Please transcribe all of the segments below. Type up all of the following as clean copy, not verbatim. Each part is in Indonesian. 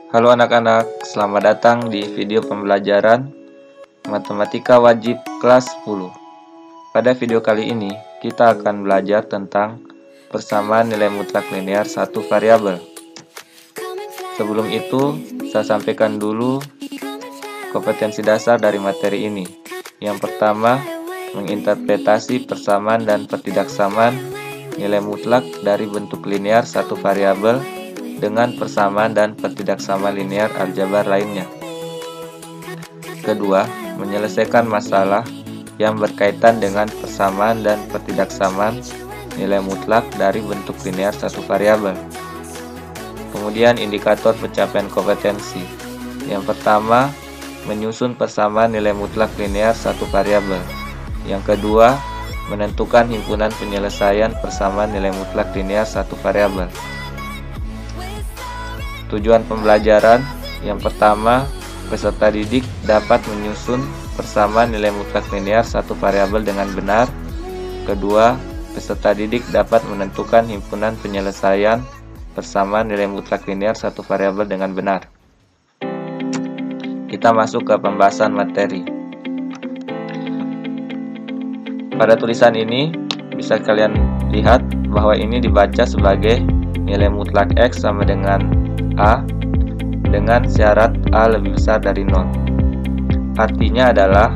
Halo anak-anak, selamat datang di video pembelajaran Matematika Wajib kelas 10. Pada video kali ini, kita akan belajar tentang persamaan nilai mutlak linear satu variabel. Sebelum itu, saya sampaikan dulu kompetensi dasar dari materi ini. Yang pertama, menginterpretasi persamaan dan pertidaksamaan nilai mutlak dari bentuk linear satu variabel dengan persamaan dan pertidaksamaan linear aljabar lainnya. Kedua, menyelesaikan masalah yang berkaitan dengan persamaan dan pertidaksamaan nilai mutlak dari bentuk linear satu variabel. Kemudian indikator pencapaian kompetensi. Yang pertama, menyusun persamaan nilai mutlak linear satu variabel. Yang kedua, menentukan himpunan penyelesaian persamaan nilai mutlak linear satu variabel. Tujuan pembelajaran: yang pertama, peserta didik dapat menyusun persamaan nilai mutlak linear satu variabel dengan benar. Kedua, peserta didik dapat menentukan himpunan penyelesaian persamaan nilai mutlak linear satu variabel dengan benar. Kita masuk ke pembahasan materi. Pada tulisan ini bisa kalian lihat bahwa ini dibaca sebagai nilai mutlak X sama dengan A dengan syarat A lebih besar dari 0. Artinya adalah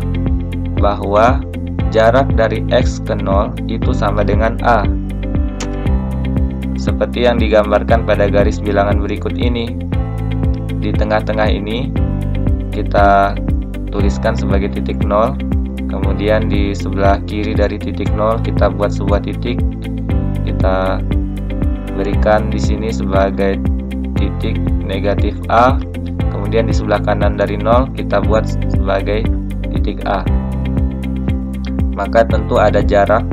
bahwa jarak dari X ke 0 itu sama dengan A. Seperti yang digambarkan pada garis bilangan berikut ini. Di tengah-tengah ini kita tuliskan sebagai titik 0. Kemudian di sebelah kiri dari titik 0 kita buat sebuah titik. Kita berikan di sini sebagai titik negatif A. Kemudian di sebelah kanan dari 0 kita buat sebagai titik A. Maka tentu ada jarak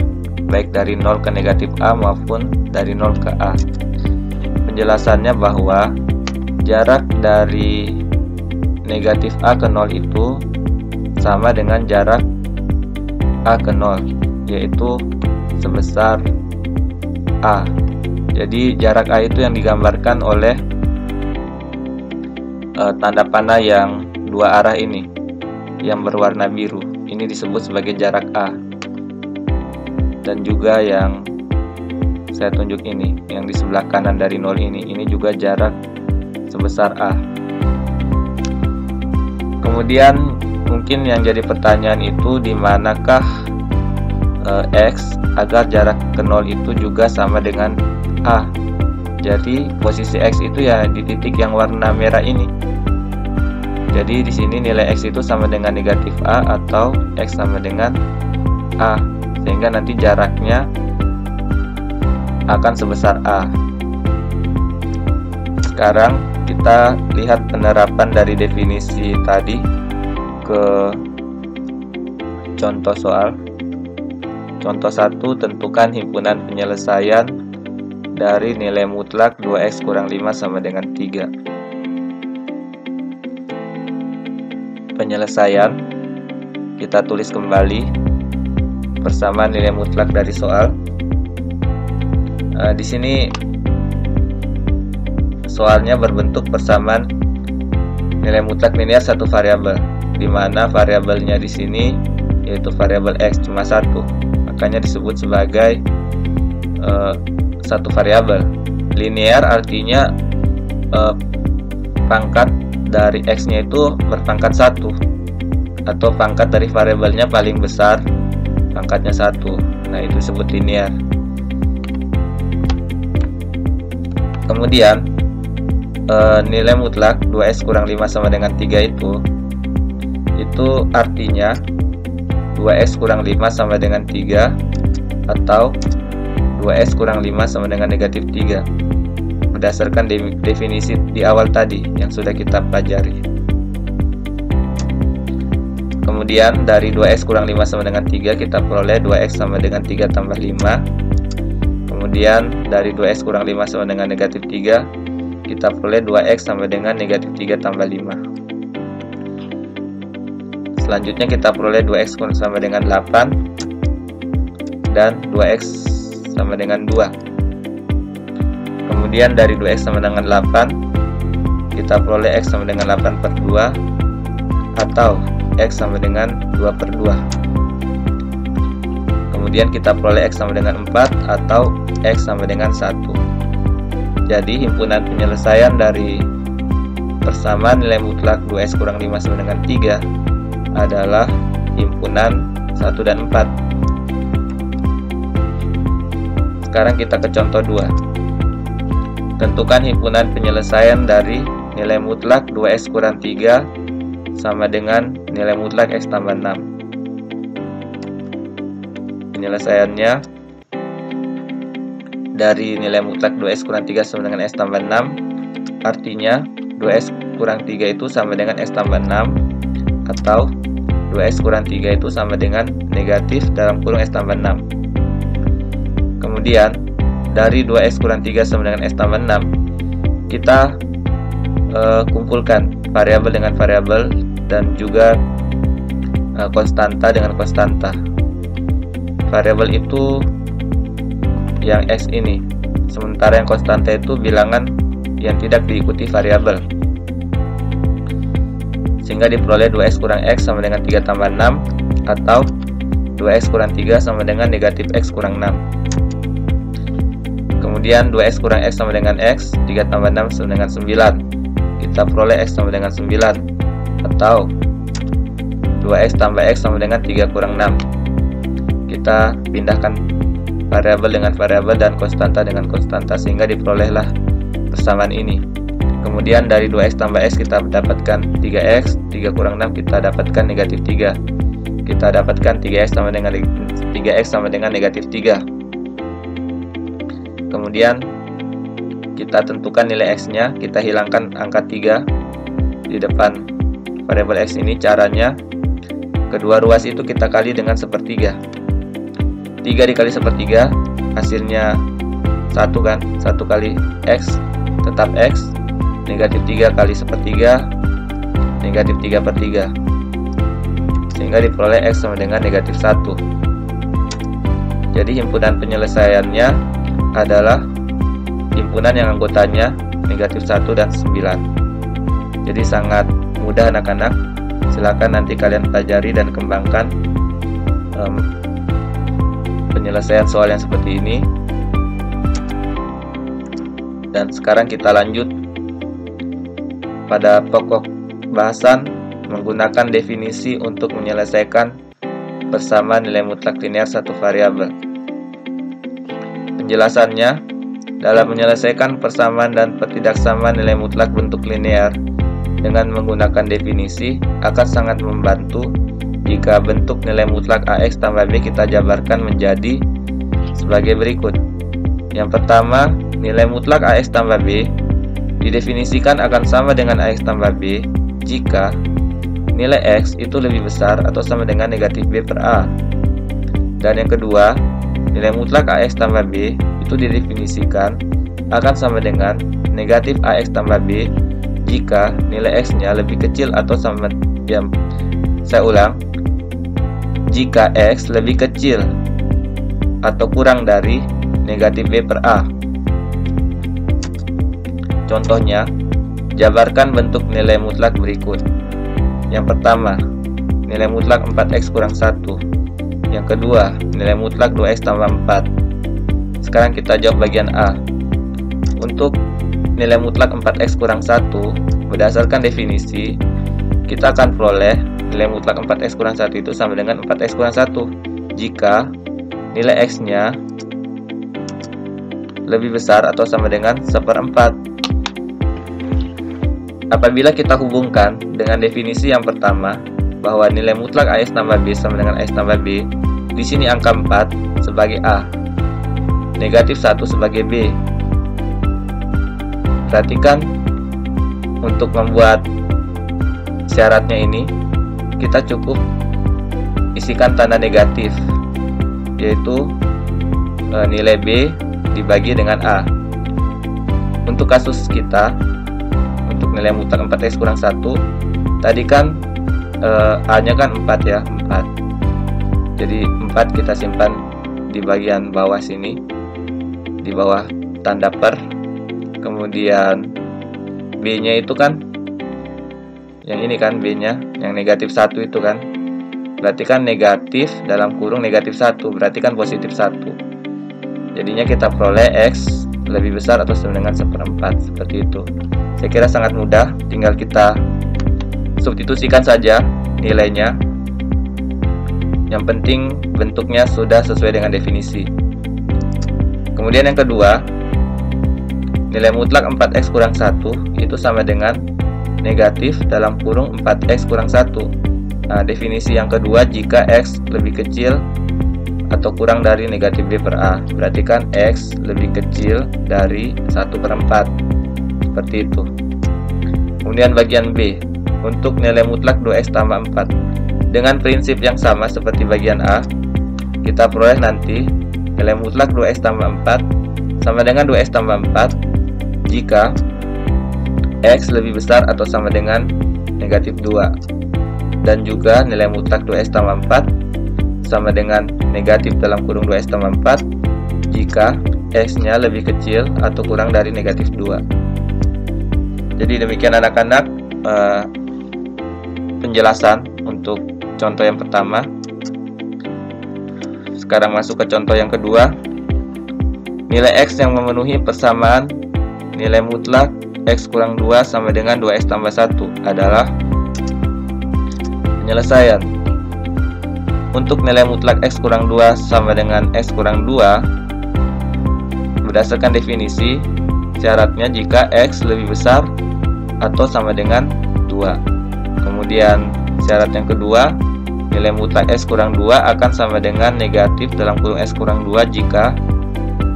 baik dari 0 ke negatif A maupun dari 0 ke A. Penjelasannya bahwa jarak dari negatif A ke 0 itu sama dengan jarak A ke 0, yaitu sebesar A. Jadi jarak A itu yang digambarkan oleh tanda panah yang dua arah ini, yang berwarna biru. Ini disebut sebagai jarak A. Dan juga yang saya tunjuk ini, yang di sebelah kanan dari 0 ini juga jarak sebesar A. Kemudian mungkin yang jadi pertanyaan itu, di manakah X agar jarak ke 0 itu juga sama dengan A. Jadi posisi X itu ya di titik yang warna merah ini. Jadi di sini nilai X itu sama dengan negatif A atau X sama dengan A, sehingga nanti jaraknya akan sebesar A. Sekarang kita lihat penerapan dari definisi tadi ke contoh soal. Contoh 1, tentukan himpunan penyelesaian dari nilai mutlak 2x kurang 5 sama dengan 3. Penyelesaian, kita tulis kembali persamaan nilai mutlak dari soal. Di sini soalnya berbentuk persamaan nilai mutlak linear satu variabel, di mana variabelnya di sini yaitu variabel X cuma satu, makanya disebut sebagai satu variabel. Linear artinya pangkat dari X-nya itu berpangkat 1, atau pangkat dari variabelnya paling besar pangkatnya 1. Nah, itu disebut linear. Kemudian nilai mutlak 2x kurang 5 sama dengan 3 itu artinya 2x kurang 5 sama dengan 3 atau 2x kurang 5 sama dengan negatif 3, berdasarkan definisi di awal tadi yang sudah kita pelajari. Kemudian dari 2x kurang 5 sama dengan 3 kita peroleh 2x sama dengan 3 tambah 5. Kemudian dari 2x kurang 5 sama dengan negatif 3 kita peroleh 2x sama dengan negatif 3 tambah 5. Selanjutnya kita peroleh 2x sama dengan 8 dan 2x sama dengan 2. Kemudian dari 2x sama dengan 8 kita peroleh X sama dengan 8/2 atau X sama dengan 2/2. Kemudian kita peroleh X sama dengan 4 atau X sama dengan 1. Jadi himpunan penyelesaian dari persamaan nilai mutlak 2x kurang 5 sama dengan 3 adalah himpunan 1 dan 4. Sekarang kita ke contoh 2. Tentukan himpunan penyelesaian dari nilai mutlak 2x kurang 3 sama dengan nilai mutlak x tambah 6. Penyelesaiannya dari nilai mutlak 2x kurang 3 sama dengan x tambah 6, artinya 2x kurang 3 itu sama dengan x tambah 6, atau 2x kurang 3 itu sama dengan negatif dalam kurung x tambah 6. Kemudian dari 2x kurang 3 sama dengan x tambah 6, kita kumpulkan variabel dengan variabel dan juga konstanta dengan konstanta. Variabel itu yang x ini, sementara yang konstanta itu bilangan yang tidak diikuti variabel. Sehingga diperoleh 2x kurang x sama dengan 3 tambah 6 atau 2x kurang 3 sama dengan negatif x kurang 6. Kemudian 2x kurang x sama dengan x, 3 tambah 6 sama dengan 9. Kita peroleh x sama dengan 9 atau 2x tambah x sama dengan 3 kurang 6. Kita pindahkan variabel dengan variabel dan konstanta dengan konstanta sehingga diperolehlah persamaan ini. Kemudian dari 2x tambah x kita dapatkan 3x, 3 kurang 6 kita dapatkan negatif 3. Kita dapatkan 3x sama dengan negatif 3. Kemudian kita tentukan nilai x-nya, kita hilangkan angka 3 di depan variabel x ini. Caranya, kedua ruas itu kita kali dengan sepertiga. 3 dikali sepertiga hasilnya 1 kan, 1 kali x tetap x, negatif 3 kali sepertiga negatif 3/3, sehingga diperoleh x sama dengan negatif 1. Jadi himpunan penyelesaiannya adalah himpunan yang anggotanya negatif 1 dan 9. Jadi sangat mudah anak-anak, silakan nanti kalian pelajari dan kembangkan penyelesaian soal yang seperti ini. Dan sekarang kita lanjut pada pokok bahasan menggunakan definisi untuk menyelesaikan persamaan nilai mutlak linear satu variabel. Penjelasannya, dalam menyelesaikan persamaan dan pertidaksamaan nilai mutlak bentuk linear dengan menggunakan definisi akan sangat membantu jika bentuk nilai mutlak AX tambah B kita jabarkan menjadi sebagai berikut. Yang pertama, nilai mutlak AX tambah B didefinisikan akan sama dengan AX tambah B jika nilai X itu lebih besar atau sama dengan negatif B per A. Dan yang kedua, nilai mutlak AX tambah B itu didefinisikan akan sama dengan negatif AX tambah B jika nilai X-nya lebih kecil atau sama dengan, saya ulang, jika X lebih kecil atau kurang dari negatif B per A. Contohnya, jabarkan bentuk nilai mutlak berikut. Yang pertama, nilai mutlak 4x kurang 1. Yang kedua, nilai mutlak 2x tambah 4. Sekarang kita jawab bagian A. Untuk nilai mutlak 4x kurang 1, berdasarkan definisi, kita akan peroleh nilai mutlak 4x kurang 1 itu sama dengan 4x kurang 1 jika nilai x-nya lebih besar atau sama dengan 1/4. Apabila kita hubungkan dengan definisi yang pertama bahwa nilai mutlak AX tambah B sama dengan AX tambah B, di sini angka 4 sebagai A, negatif 1 sebagai B. Perhatikan, untuk membuat syaratnya ini kita cukup isikan tanda negatif, yaitu nilai B dibagi dengan A. Untuk kasus kita, untuk nilai mutlak 4x kurang 1, tadi kan A nya kan 4 ya, 4. Jadi 4 kita simpan di bagian bawah sini, di bawah tanda per. Kemudian B-nya itu kan yang ini kan, B-nya yang negatif 1 itu kan, berarti kan negatif dalam kurung negatif 1, berarti kan positif 1. Jadinya kita peroleh X lebih besar atau sama dengan 1/4, seperti itu. Saya kira sangat mudah, tinggal kita substitusikan saja nilainya. Yang penting bentuknya sudah sesuai dengan definisi. Kemudian yang kedua, nilai mutlak 4x kurang 1 itu sama dengan negatif dalam kurung 4x kurang 1. Nah, definisi yang kedua, jika x lebih kecil atau kurang dari negatif b per a, berarti kan x lebih kecil dari 1/4, seperti itu. Kemudian bagian B, untuk nilai mutlak 2x tambah 4, dengan prinsip yang sama seperti bagian A, kita peroleh nanti nilai mutlak 2x tambah 4 sama dengan 2x tambah 4 jika X lebih besar atau sama dengan negatif 2, dan juga nilai mutlak 2x tambah 4 sama dengan negatif dalam kurung 2x tambah 4 jika X-nya lebih kecil atau kurang dari negatif 2. Jadi demikian anak-anak penjelasan untuk contoh yang pertama. Sekarang masuk ke contoh yang kedua. Nilai X yang memenuhi persamaan nilai mutlak X kurang 2 sama dengan 2X tambah 1 adalah penyelesaian. Untuk nilai mutlak X kurang 2 sama dengan X kurang 2, berdasarkan definisi, syaratnya jika X lebih besar atau sama dengan 2. Kemudian syarat yang kedua, nilai mutlak X kurang 2 akan sama dengan negatif dalam kurung X kurang 2 jika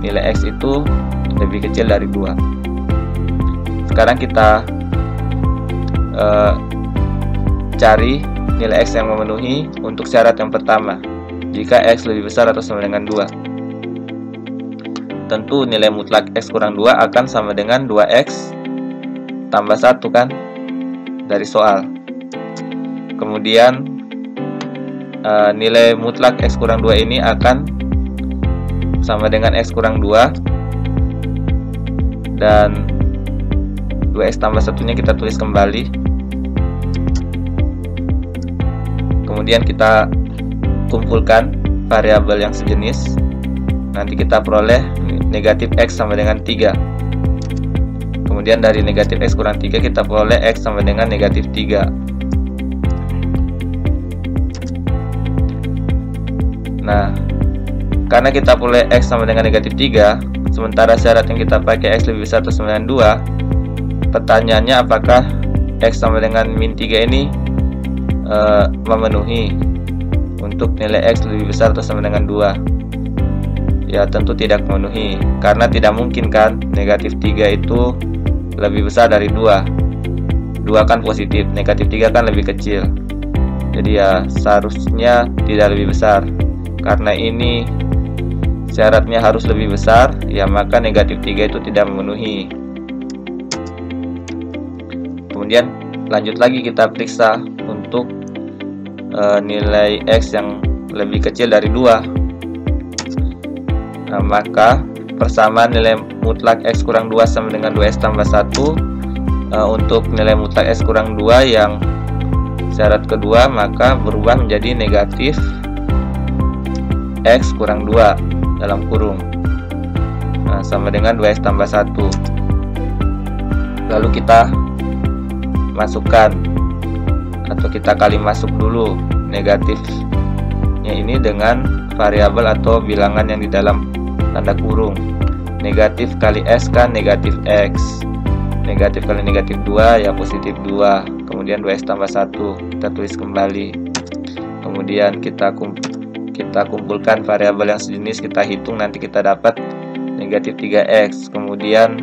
nilai X itu lebih kecil dari 2. Sekarang kita cari nilai X yang memenuhi untuk syarat yang pertama, jika X lebih besar atau sama dengan 2. Tentu nilai mutlak X kurang 2 akan sama dengan 2X tambah 1 kan, dari soal. Kemudian nilai mutlak X kurang 2 ini akan sama dengan X kurang 2, dan 2X tambah 1-nya kita tulis kembali. Kemudian kita kumpulkan variabel yang sejenis. Nanti kita peroleh negatif X sama dengan 3. Kemudian dari negatif X kurang 3 kita peroleh X sama dengan negatif 3. Nah, karena kita peroleh X sama dengan negatif 3, sementara syarat yang kita pakai X lebih besar atau sama dengan 2, pertanyaannya apakah X sama dengan min 3 ini memenuhi untuk nilai X lebih besar atau sama dengan 2? Ya, tentu tidak memenuhi, karena tidak mungkin kan negatif 3 itu lebih besar dari 2. 2 kan positif, negatif 3 kan lebih kecil. Jadi ya seharusnya tidak lebih besar. Karena ini syaratnya harus lebih besar, ya maka negatif 3 itu tidak memenuhi. Kemudian lanjut lagi kita periksa untuk nilai X yang lebih kecil dari 2. Nah, maka persamaan nilai mutlak X kurang 2 sama dengan 2X tambah 1 untuk nilai mutlak X kurang 2 yang syarat kedua, maka berubah menjadi negatif X kurang 2 dalam kurung, sama dengan 2X tambah 1. Lalu kita masukkan atau kita kali masuk dulu negatifnya ini dengan variabel atau bilangan yang di dalam tanda kurung. Negatif kali S kan negatif X, negatif kali negatif 2 ya positif 2, kemudian 2X tambah 1 kita tulis kembali. Kemudian kita kumpulkan variabel yang sejenis, kita hitung, nanti kita dapat negatif 3X. Kemudian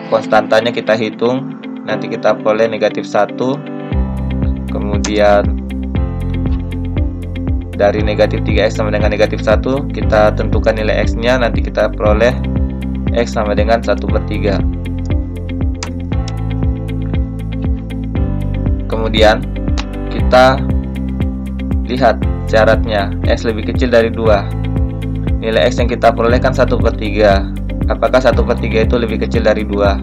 konstantanya kita hitung, nanti kita peroleh negatif 1. Kemudian dari negatif 3X sama dengan negatif 1 kita tentukan nilai X nya, nanti kita peroleh X sama dengan 1/3. Kemudian kita lihat syaratnya X lebih kecil dari 2. Nilai X yang kita peroleh kan 1/3. Apakah 1/3 itu lebih kecil dari 2?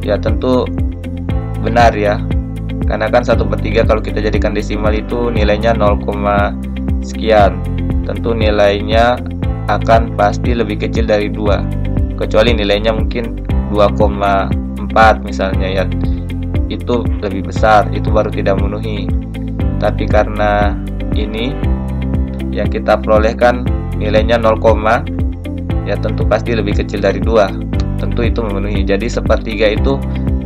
Ya tentu benar ya, karena kan 1/3 kalau kita jadikan desimal itu nilainya 0, sekian. Tentu nilainya akan pasti lebih kecil dari 2, kecuali nilainya mungkin 2,4 misalnya ya, itu lebih besar, itu baru tidak memenuhi. Tapi karena ini yang kita perolehkan nilainya 0, ya tentu pasti lebih kecil dari 2, tentu itu memenuhi. Jadi 1/3 itu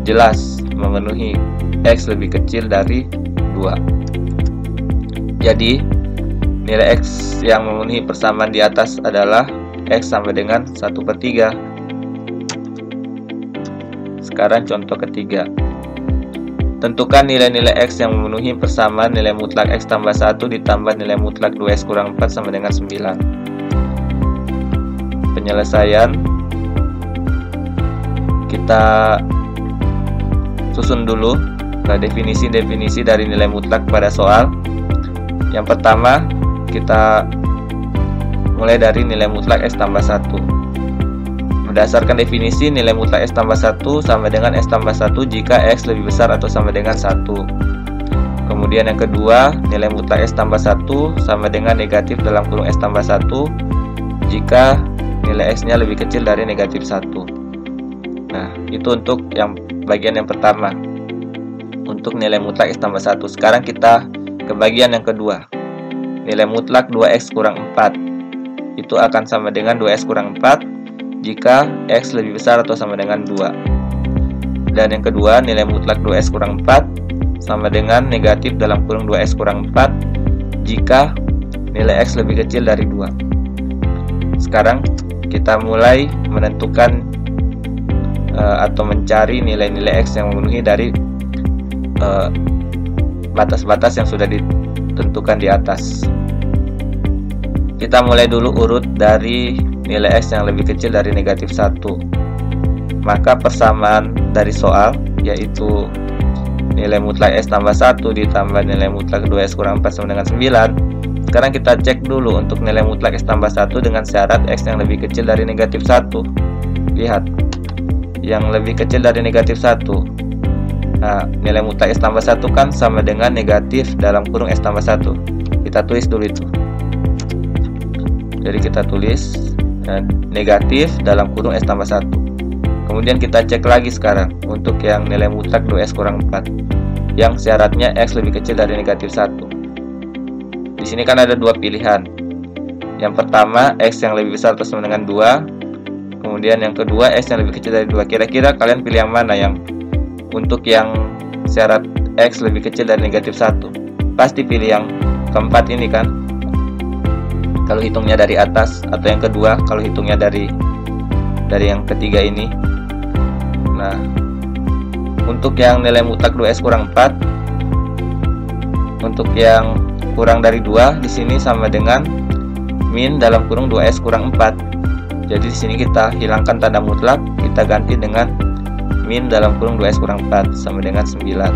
jelas memenuhi, X lebih kecil dari 2. Jadi nilai X yang memenuhi persamaan di atas adalah X sama dengan 1/3. Sekarang contoh ketiga. Tentukan nilai-nilai X yang memenuhi persamaan nilai mutlak X tambah 1 ditambah nilai mutlak 2X kurang 4 sama dengan 9. Penyelesaian kita susun dulu ke definisi-definisi dari nilai mutlak pada soal. Yang pertama, kita mulai dari nilai mutlak X tambah 1. Berdasarkan definisi, nilai mutlak X tambah 1 sama dengan X tambah 1 jika X lebih besar atau sama dengan 1. Kemudian yang kedua, nilai mutlak X tambah 1 sama dengan negatif dalam kurung X tambah 1 jika nilai X nya lebih kecil dari negatif 1. Nah, itu untuk yang bagian yang pertama, untuk nilai mutlak X tambah 1. Sekarang kita ke bagian yang kedua. Nilai mutlak 2X kurang 4 itu akan sama dengan 2X kurang 4 jika X lebih besar atau sama dengan 2. Dan yang kedua, nilai mutlak 2X kurang 4 sama dengan negatif dalam kurung 2X kurang 4 jika nilai X lebih kecil dari 2. Sekarang kita mulai menentukan atau mencari nilai-nilai X yang memenuhi dari batas-batas yang sudah ditentukan di atas. Kita mulai dulu urut dari nilai X yang lebih kecil dari negatif 1. Maka persamaan dari soal, yaitu nilai mutlak X tambah 1 ditambah nilai mutlak 2X kurang 4 sama dengan 9. Sekarang kita cek dulu untuk nilai mutlak X tambah 1 dengan syarat X yang lebih kecil dari negatif 1. Lihat, yang lebih kecil dari negatif 1. Nah, nilai mutlak X tambah 1 kan sama dengan negatif dalam kurung X tambah 1. Kita tulis dulu itu. Jadi kita tulis negatif dalam kurung X tambah 1. Kemudian kita cek lagi sekarang untuk yang nilai mutlak 2X kurang 4 yang syaratnya X lebih kecil dari negatif 1. Di sini kan ada dua pilihan. Yang pertama, X yang lebih besar atau sama dengan 2. Kemudian yang kedua, X yang lebih kecil dari 2. Kira-kira kalian pilih yang mana yang untuk yang syarat X lebih kecil dari negatif 1? Pasti pilih yang keempat ini kan, kalau hitungnya dari atas, atau yang kedua kalau hitungnya dari yang ketiga ini. Nah, untuk yang nilai mutlak 2X kurang 4, untuk yang kurang dari 2 di sini sama dengan min dalam kurung 2X kurang 4. Jadi di sini kita hilangkan tanda mutlak, kita ganti dengan min dalam kurung 2X kurang 4 sama dengan 9.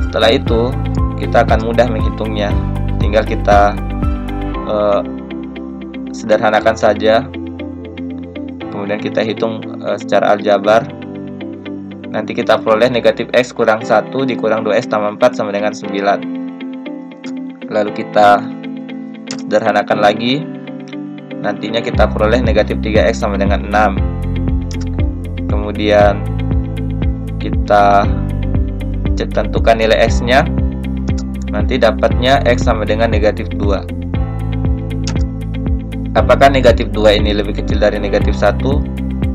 Setelah itu kita akan mudah menghitungnya. Tinggal kita sederhanakan saja, kemudian kita hitung secara aljabar. Nanti kita peroleh negatif X kurang 1 dikurang 2X tambah 4 sama dengan 9. Lalu kita sederhanakan lagi, nantinya kita peroleh negatif 3X sama dengan 6. Kemudian kita tentukan nilai X nya, nanti dapatnya X sama dengan negatif 2. Apakah negatif 2 ini lebih kecil dari negatif 1?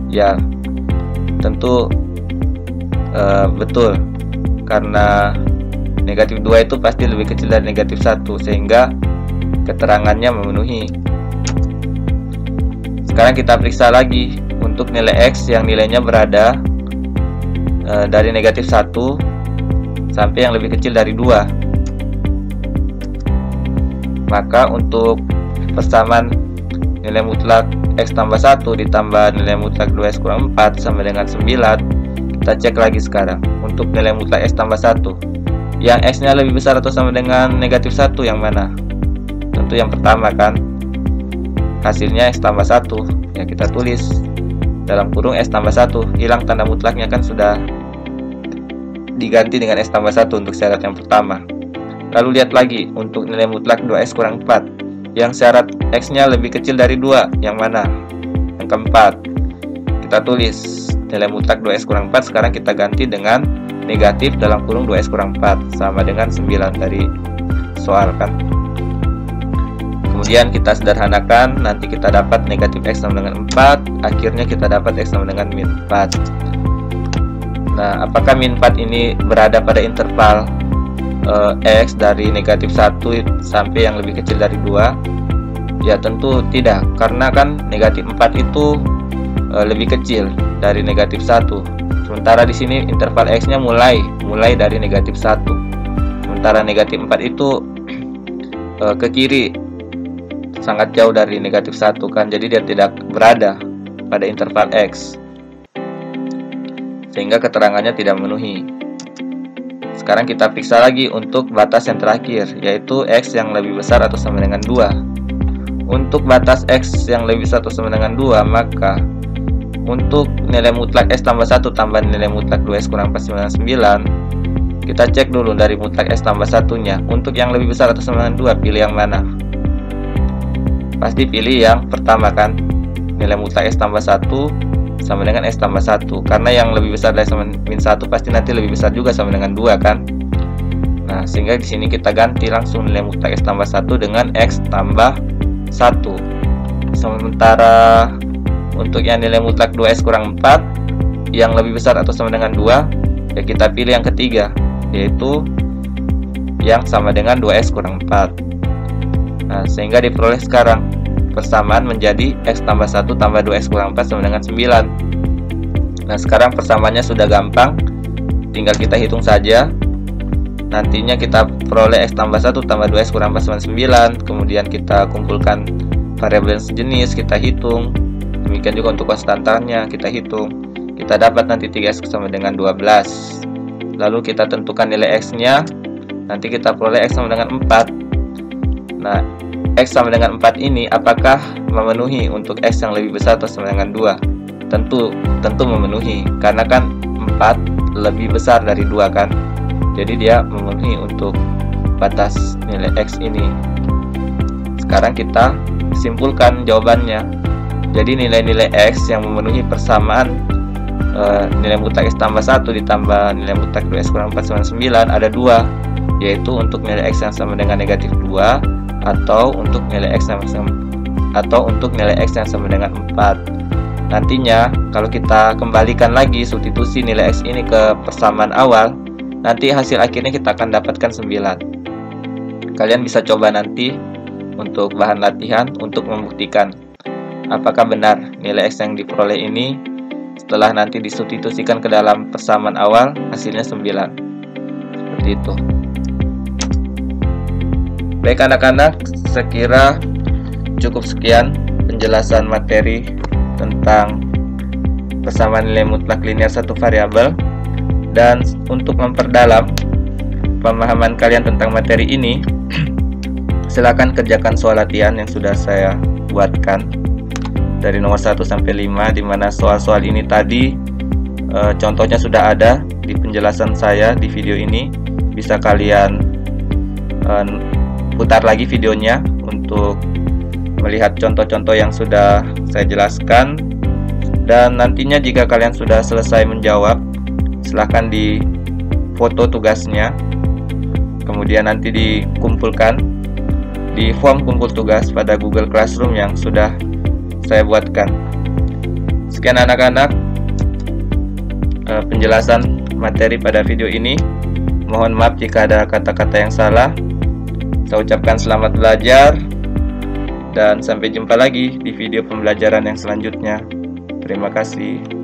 Ya, tentu betul, karena negatif 2 itu pasti lebih kecil dari negatif 1, sehingga keterangannya memenuhi. Sekarang kita periksa lagi untuk nilai X yang nilainya berada dari negatif 1 sampai yang lebih kecil dari 2. Maka untuk persamaan nilai mutlak X tambah 1 ditambah nilai mutlak 2X kurang 4 sama dengan 9, kita cek lagi sekarang. Untuk nilai mutlak X tambah 1, yang X nya lebih besar atau sama dengan negatif 1 yang mana? Tentu yang pertama kan, hasilnya X tambah 1. Ya, kita tulis dalam kurung S tambah 1. Hilang tanda mutlaknya, kan sudah diganti dengan S tambah 1 untuk syarat yang pertama. Lalu lihat lagi untuk nilai mutlak 2x kurang 4. Yang syarat x-nya lebih kecil dari 2, yang mana? Yang keempat. Kita tulis nilai mutlak 2x kurang 4, sekarang kita ganti dengan negatif dalam kurung 2x kurang 4, sama dengan 9 dari soal kan. Kemudian kita sederhanakan, nanti kita dapat negatif x sama dengan 4, akhirnya kita dapat x sama dengan min 4. Nah, apakah min 4 ini berada pada interval x dari negatif 1 sampai yang lebih kecil dari 2? Ya tentu tidak, karena kan negatif 4 itu lebih kecil dari negatif 1. Sementara di sini interval x-nya mulai dari negatif 1. Sementara negatif 4 itu ke kiri, sangat jauh dari negatif 1 kan, jadi dia tidak berada pada interval x, sehingga keterangannya tidak memenuhi. Sekarang kita periksa lagi untuk batas yang terakhir, yaitu x yang lebih besar atau sama dengan 2. Untuk batas x yang lebih besar atau sama dengan 2, maka untuk nilai mutlak x tambah 1 tambah nilai mutlak 2x kurang 4 9, kita cek dulu dari mutlak x tambah 1-nya. Untuk yang lebih besar atau sama dengan 2, pilih yang mana? Pasti pilih yang pertama kan, nilai mutlak x tambah 1 sama dengan x tambah 1, karena yang lebih besar dari sama min 1 pasti nanti lebih besar juga sama dengan 2 kan. Nah, sehingga di sini kita ganti langsung nilai mutlak x tambah 1 dengan x tambah 1. Sementara untuk yang nilai mutlak 2x kurang 4 yang lebih besar atau sama dengan 2, ya kita pilih yang ketiga, yaitu yang sama dengan 2x kurang 4. Nah, sehingga diperoleh sekarang persamaan menjadi x tambah 1 tambah 2x kurang 4 sama dengan 9. Nah, sekarang persamaannya sudah gampang, tinggal kita hitung saja. Nantinya kita peroleh x tambah 1 tambah 2x kurang 4 sama 9. Kemudian kita kumpulkan variabel sejenis, kita hitung. Demikian juga untuk konstantanya kita hitung. Kita dapat nanti 3x sama dengan 12. Lalu kita tentukan nilai x-nya. Nanti kita peroleh x sama dengan 4. Nah, x sama dengan 4 ini apakah memenuhi untuk x yang lebih besar atau sama dengan 2? Tentu memenuhi, karena kan 4 lebih besar dari 2 kan. Jadi dia memenuhi untuk batas nilai x ini. Sekarang kita simpulkan jawabannya. Jadi nilai-nilai x yang memenuhi persamaan nilai mutlak x tambah 1 ditambah nilai mutlak 2x kurang 4 sama 9 ada 2, yaitu untuk nilai x yang sama dengan negatif 2 atau untuk nilai x yang sama dengan 4. Nantinya kalau kita kembalikan lagi substitusi nilai x ini ke persamaan awal, nanti hasil akhirnya kita akan dapatkan 9. Kalian bisa coba nanti untuk bahan latihan untuk membuktikan apakah benar nilai x yang diperoleh ini setelah nanti disubstitusikan ke dalam persamaan awal hasilnya 9. Seperti itu. Baik anak-anak, sekira cukup sekian penjelasan materi tentang persamaan nilai mutlak linear satu variabel. Dan untuk memperdalam pemahaman kalian tentang materi ini, silakan kerjakan soal latihan yang sudah saya buatkan dari nomor 1 sampai 5, di mana soal-soal ini tadi contohnya sudah ada di penjelasan saya di video ini. Bisa kalian putar lagi videonya untuk melihat contoh-contoh yang sudah saya jelaskan. Dan nantinya jika kalian sudah selesai menjawab, silahkan di foto tugasnya, kemudian nanti dikumpulkan di form kumpul tugas pada Google Classroom yang sudah saya buatkan. Sekian anak-anak penjelasan materi pada video ini. Mohon maaf jika ada kata-kata yang salah. Saya ucapkan selamat belajar dan sampai jumpa lagi di video pembelajaran yang selanjutnya. Terima kasih.